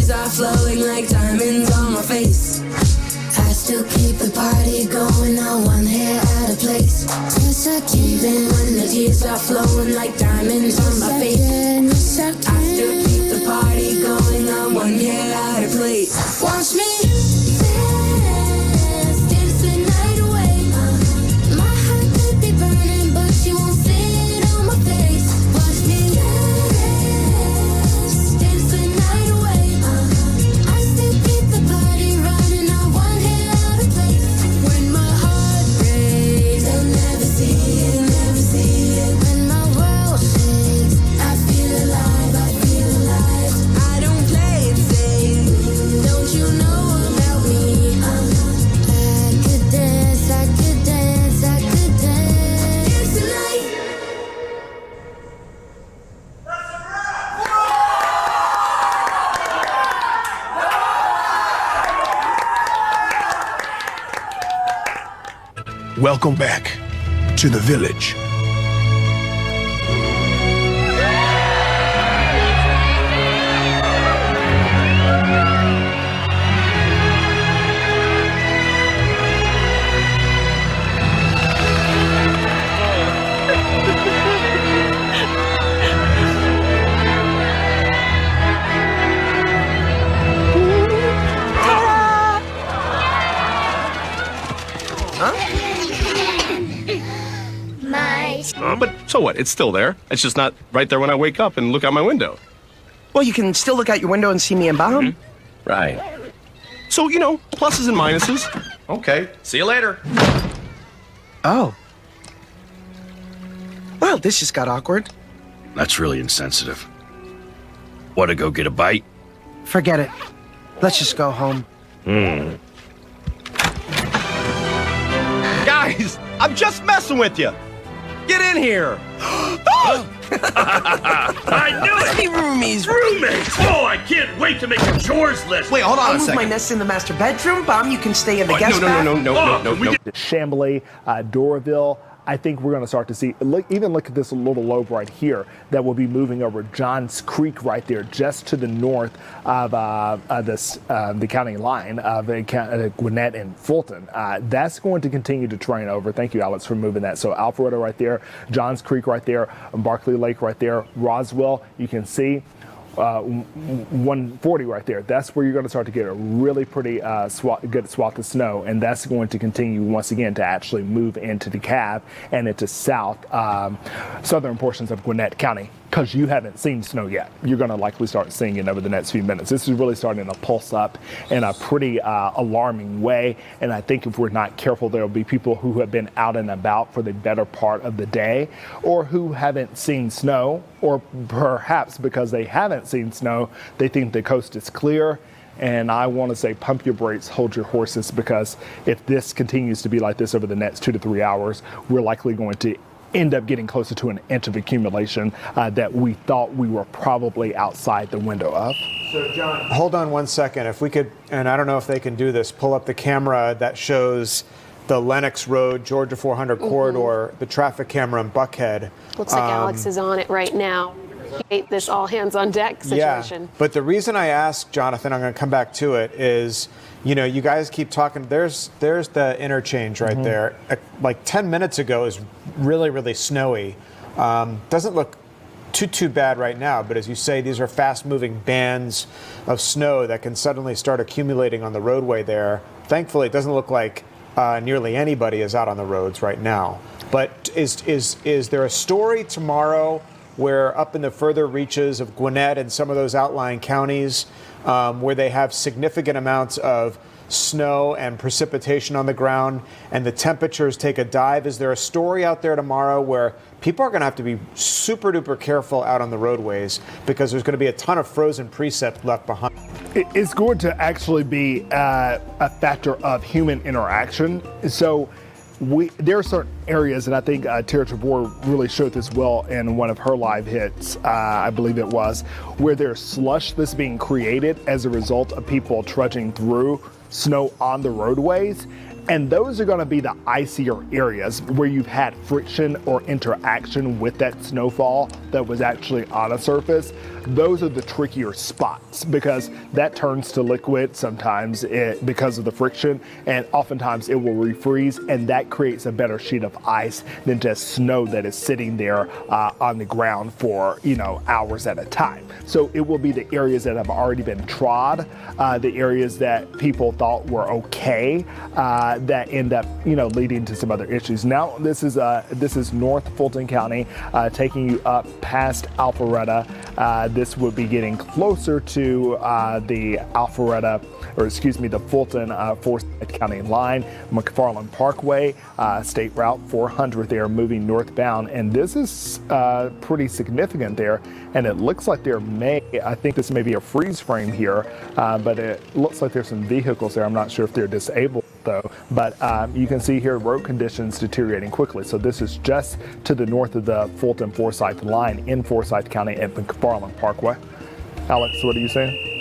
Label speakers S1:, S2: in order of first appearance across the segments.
S1: tears are flowing like diamonds on my face. I still keep the party going, not one hair out of place. Yes, I can. Even when the tears are flowing like diamonds on my face. Yes, I still keep the party going, not one hair out of place. Watch me dance the night away. My heart could be burning, but you won't see it on my face. Watch me dance the night away. I still keep the party running, not one hair out of place. When my heart breaks, they'll never see it, never see it. When my world shakes, I feel alive, I feel alive. I don't play it safe, don't you know about me? I could dance, I could dance, I could dance tonight.
S2: Welcome back to the village.
S3: But so what? It's still there. It's just not right there when I wake up and look out my window.
S4: Well, you can still look out your window and see me and Baum.
S3: Right. So, you know, pluses and minuses. Okay. See you later.
S4: Oh. Well, this just got awkward.
S5: That's really insensitive. Want to go get a bite?
S4: Forget it. Let's just go home.
S3: Guys, I'm just messing with you. Get in here.
S5: I knew it!
S4: Hey, roomies.
S5: Roommates! Oh, I can't wait to make a chores list!
S3: Wait, hold on
S4: I'll
S3: a
S4: move
S3: second.
S4: my nest in the master bedroom. Baum, you can stay in the guest
S3: No.
S6: Chambly, Doraville. I think we're going to start to see, look at this little lobe right here that will be moving over Johns Creek right there, just to the north of the county line of Gwinnett and Fulton. That's going to continue to train over. Thank you, Alex, for moving that. So Alpharetta right there, Johns Creek right there, Barkley Lake right there, Roswell, you can see. 140 right there. That's where you're going to start to get a really pretty good swath of snow, and that's going to continue once again to actually move into DeKalb and into southern portions of Gwinnett County, because you haven't seen snow yet. You're going to likely start seeing it over the next few minutes. This is really starting to pulse up in a pretty alarming way, and I think if we're not careful, there'll be people who have been out and about for the better part of the day, or who haven't seen snow, or perhaps because they haven't seen snow, they think the coast is clear. And I want to say, pump your brakes, hold your horses, because if this continues to be like this over the next 2 to 3 hours, we're likely going to end up getting closer to an inch of accumulation that we thought we were probably outside the window of.
S7: So, John, hold on one second. If we could, and I don't know if they can do this, pull up the camera that shows the Lenox Road, Georgia 400 corridor, the traffic camera in Buckhead.
S8: Looks like Alex is on it right now. Hate this all hands on deck situation.
S7: Yeah, but the reason I asked, Jonathan, I'm going to come back to it, is, you know, you guys keep talking. There's the interchange right there. Like 10 minutes ago is really, really snowy. Doesn't look too bad right now, but as you say, these are fast-moving bands of snow that can suddenly start accumulating on the roadway there. Thankfully, it doesn't look like nearly anybody is out on the roads right now. But is there a story tomorrow where up in the further reaches of Gwinnett and some of those outlying counties where they have significant amounts of snow and precipitation on the ground and the temperatures take a dive? Is there a story out there tomorrow where people are going to have to be super duper careful out on the roadways because there's going to be a ton of frozen precip left behind?
S6: It's going to actually be a factor of human interaction. So there are certain areas, and I think Tara Tabor really showed this well in one of her live hits, I believe it was, where there's slush that's being created as a result of people trudging through snow on the roadways. And those are going to be the icier areas where you've had friction or interaction with that snowfall. that was actually on a surface, those are the trickier spots because that turns to liquid sometimes because of the friction, and oftentimes it will refreeze, and that creates a better sheet of ice than just snow that is sitting there on the ground for hours at a time. So it will be the areas that have already been trod, the areas that people thought were okay, that end up leading to some other issues. Now this is North Fulton County, taking you up past Alpharetta. This would be getting closer to the the Fulton Forsyth County line, McFarland Parkway, State Route 400 there, moving northbound, and this is pretty significant there. And it looks like I think this may be a freeze frame here, but it looks like there's some vehicles there. I'm not sure if they're disabled though, but you can see here road conditions deteriorating quickly. So this is just to the north of the Fulton Forsyth line in Forsyth County at McFarland Parkway. Alex, what are you saying?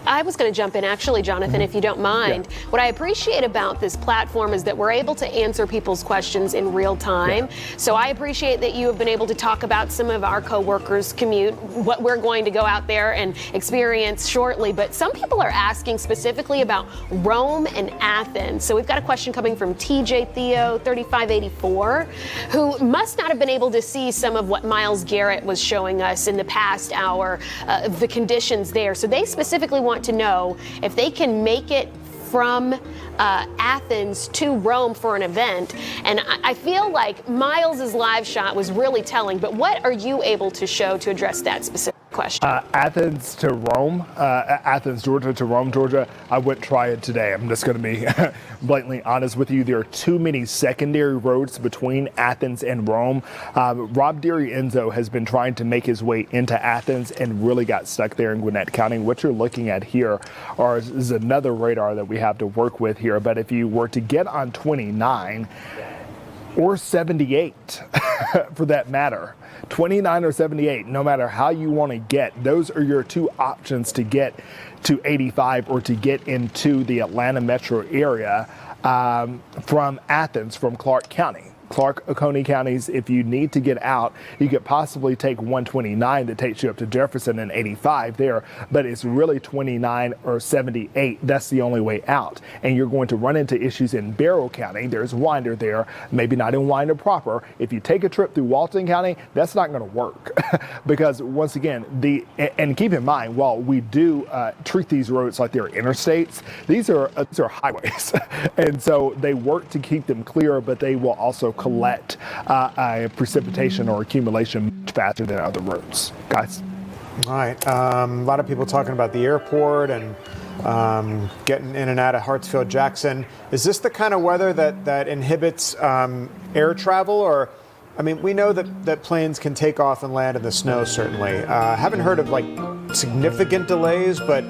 S8: I was going to jump in, actually, Jonathan, if you don't mind.
S6: Yeah.
S8: What I appreciate about this platform is that we're able to answer people's questions in real time. Yeah. So I appreciate that you have been able to talk about some of our co-workers' commute, what we're going to go out there and experience shortly. But some people are asking specifically about Rome and Athens. So we've got a question coming from TJ Theo 3584, who must not have been able to see some of what Miles Garrett was showing us in the past hour, of the conditions there. So they specifically want to know if they can make it from Athens to Rome for an event. And I feel like Miles's live shot was really telling, but what are you able to show to address that specific question?
S6: Athens to Rome, Athens, Georgia to Rome, Georgia. I wouldn't try it today. I'm just going to be blatantly honest with you. There are too many secondary roads between Athens and Rome. Rob DiRienzo has been trying to make his way into Athens and really got stuck there in Gwinnett County. What you're looking at here is another radar that we have to work with here. But if you were to get on 29 or 78 for that matter, 29 or 78, no matter how you want to get, those are your two options to get to 85 or to get into the Atlanta metro area from Athens, from Clark County. Clark, Oconee counties, if you need to get out, you could possibly take 129 that takes you up to Jefferson and 85 there, but it's really 29 or 78. That's the only way out. And you're going to run into issues in Barrow County. There's Winder there, maybe not in Winder proper. If you take a trip through Walton County, that's not going to work because once again, and keep in mind, while we do treat these roads like they're interstates, these are highways. And so they work to keep them clear, but they will also collect precipitation or accumulation much faster than other roads. Guys?
S7: All right. A lot of people talking about the airport and getting in and out of Hartsfield-Jackson. Is this the kind of weather that inhibits air travel? Or, I mean, we know that planes can take off and land in the snow, certainly. Haven't heard of, like, significant delays, but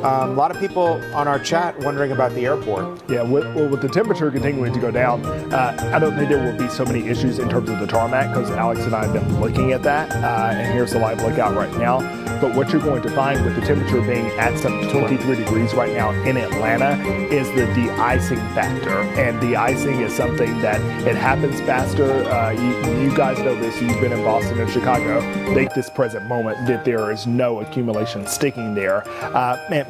S7: a lot of people on our chat wondering about the airport.
S6: Yeah, with the temperature continuing to go down, I don't think there will be so many issues in terms of the tarmac because Alex and I have been looking at that, and here's the live lookout right now. But what you're going to find with the temperature being at some 23 degrees right now in Atlanta is the de-icing factor. And de-icing is something that it happens faster. You guys know this. You've been in Boston and Chicago. At this present moment that there is no accumulation sticking there.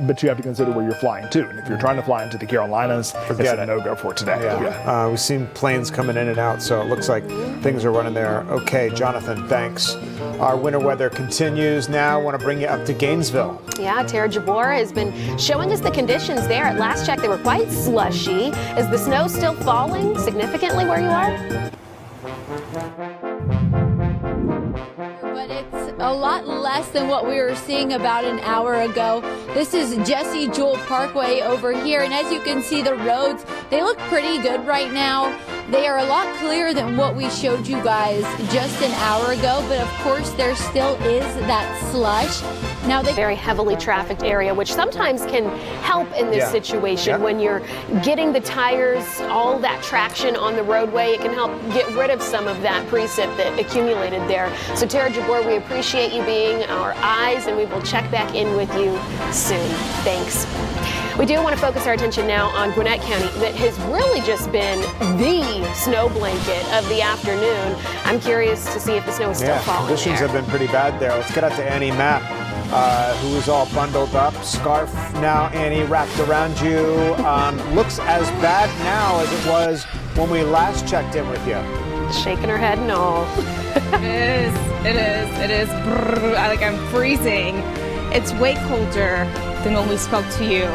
S6: But you have to consider where you're flying to. And if you're trying to fly into the Carolinas, it's a no-go for today.
S7: Yeah. We've seen planes coming in and out, so it looks like things are running there. Okay, Jonathan, thanks. Our winter weather continues now. I want to bring you up to Gainesville.
S8: Yeah, Tara Jabor has been showing us the conditions there. At last check, they were quite slushy. Is the snow still falling significantly where you are?
S9: But it's a lot less than what we were seeing about an hour ago. This is Jesse Jewell Parkway over here, and as you can see, the roads, they look pretty good right now. They are a lot clearer than what we showed you guys just an hour ago, but of course there still is that slush. Now they
S8: Very heavily trafficked area, which sometimes can help in this situation when you're getting the tires, all that traction on the roadway. It can help get rid of some of that precip that accumulated there. So Tara Jabor, we appreciate you being our eyes, and we will check back in with you soon. Thanks. We do want to focus our attention now on Gwinnett County, that has really just been the snow blanket of the afternoon. I'm curious to see if the snow is still falling
S7: conditions
S8: there.
S7: have been pretty bad there. Let's get out to Annie Mapp, who is all bundled up. Scarf now, Annie, wrapped around you. Looks as bad now as it was when we last checked in with you.
S8: Shaking her head no.
S10: It is. Brrr, I'm freezing. It's way colder than when we spoke to you,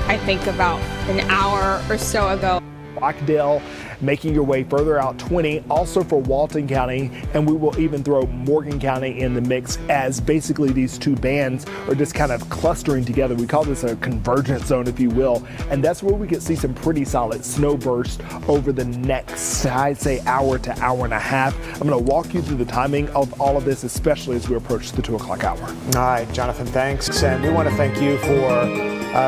S10: I think about an hour or so ago.
S6: Rockdale, making your way further out 20, also for Walton County, and we will even throw Morgan County in the mix as basically these two bands are just kind of clustering together. We call this a convergence zone, if you will, and that's where we could see some pretty solid snow bursts over the next, I'd say, hour to hour and a half. I'm going to walk you through the timing of all of this, especially as we approach the 2 o'clock hour.
S7: All right, Jonathan, thanks. And we want to thank you for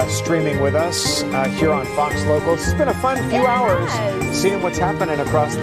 S7: streaming with us here on Fox Locals. It's been a fun few hours seeing what's happening across the